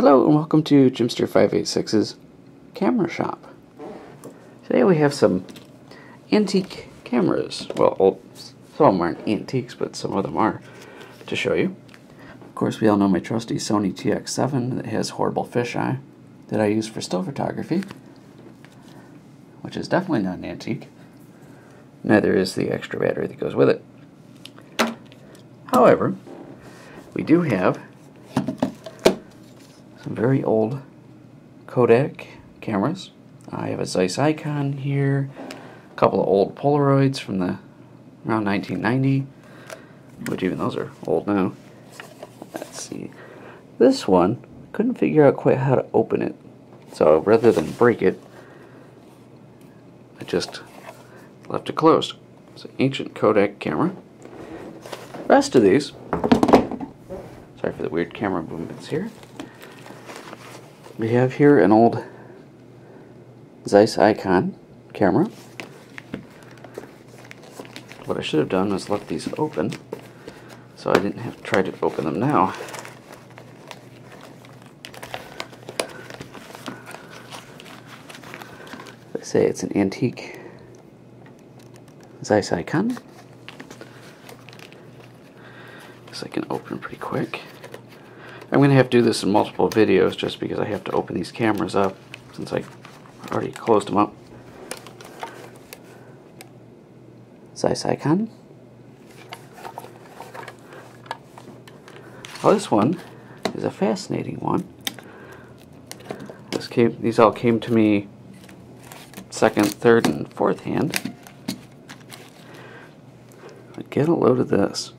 Hello and welcome to Jimster586's camera shop. Today we have some antique cameras. Well, some of them aren't antiques, but some of them are to show you. Of course, we all know my trusty Sony TX7 that has horrible fisheye that I use for still photography, which is definitely not an antique. Neither is the extra battery that goes with it. However, we do have some very old Kodak cameras. I have a Zeiss Icon here, a couple of old Polaroids from around 1990, which even those are old now. Let's see. This one, couldn't figure out quite how to open it, so rather than break it, I just left it closed. It's an ancient Kodak camera. The rest of these, sorry for the weird camera movements here. We have here an old Zeiss Icon camera. What I should have done was left these open so I didn't have to try to open them now. They say it's an antique Zeiss Icon. This I can open pretty quick. I'm going to have to do this in multiple videos just because I have to open these cameras up since I already closed them up. Zeiss Icon. Well, this one is a fascinating one. These all came to me second, third, and fourth hand. But get a load of this.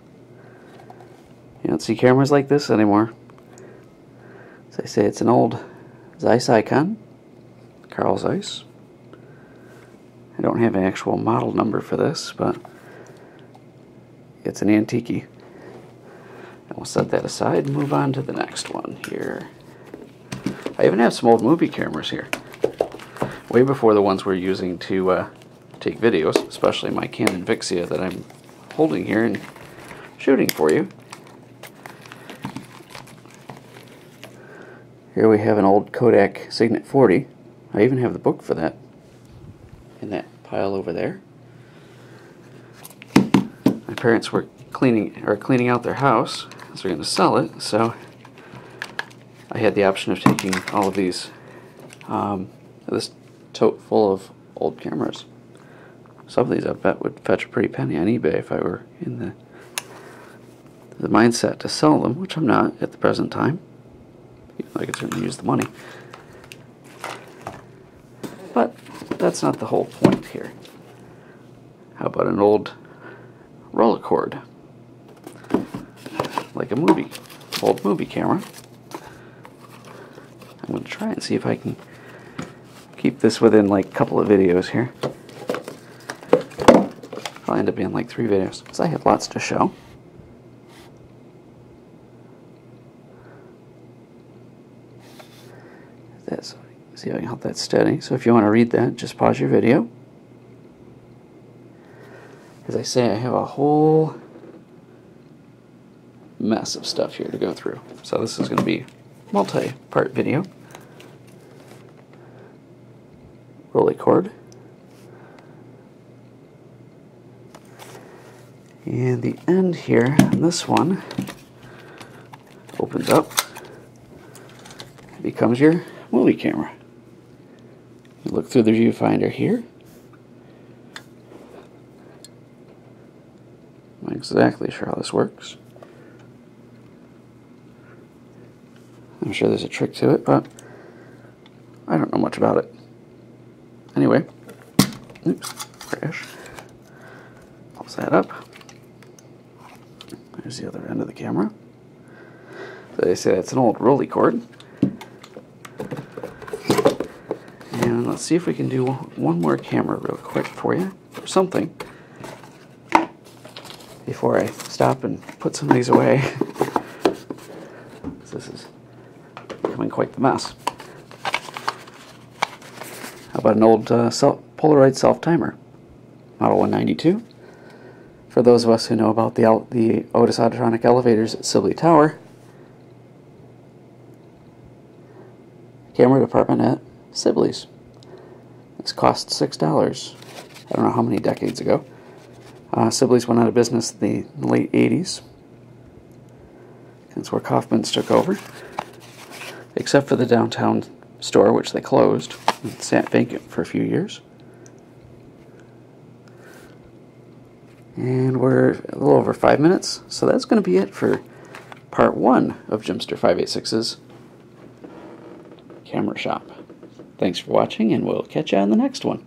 You don't see cameras like this anymore. As I say, it's an old Zeiss Icon, Carl Zeiss. I don't have an actual model number for this, but it's an antique. And we'll set that aside and move on to the next one here. I even have some old movie cameras here, way before the ones we're using to take videos, especially my Canon Vixia that I'm holding here and shooting for you. Here we have an old Kodak Signet 40. I even have the book for that in that pile over there. My parents were cleaning out their house as they're going to sell it, so I had the option of taking all of these, this tote full of old cameras. Some of these I bet would fetch a pretty penny on eBay if I were in the mindset to sell them, which I'm not at the present time. I could certainly use the money. But that's not the whole point here. How about an old Rolleicord? Like old movie camera. I'm going to try and see if I can keep this within like a couple of videos here. I'll end up being like 3 videos, because I have lots to show. So see if I can help that steady. So if you want to read that, just pause your video. As I say, I have a whole mess of stuff here to go through. So this is going to be a multi-part video. Rolleicord. And the end here on this one opens up. It becomes your movie camera. You look through the viewfinder here. I'm not exactly sure how this works. I'm sure there's a trick to it, but I don't know much about it. Anyway, oops, crash. Close that up. There's the other end of the camera. So they say it's an old Rolleicord. And let's see if we can do one more camera real quick for you, or something, before I stop and put some of these away. This is becoming quite the mess. How about an old Polaroid self-timer, model 192. For those of us who know about the Otis Autotronic elevators at Sibley Tower, camera department at Sibley's. This cost $6. I don't know how many decades ago. Sibley's went out of business in the late 80s. That's where Kaufman's took over. Except for the downtown store, which they closed. It sat vacant for a few years. And we're a little over 5 minutes, so that's going to be it for part 1 of Jimster586's camera shop. Thanks for watching, and we'll catch you on the next one.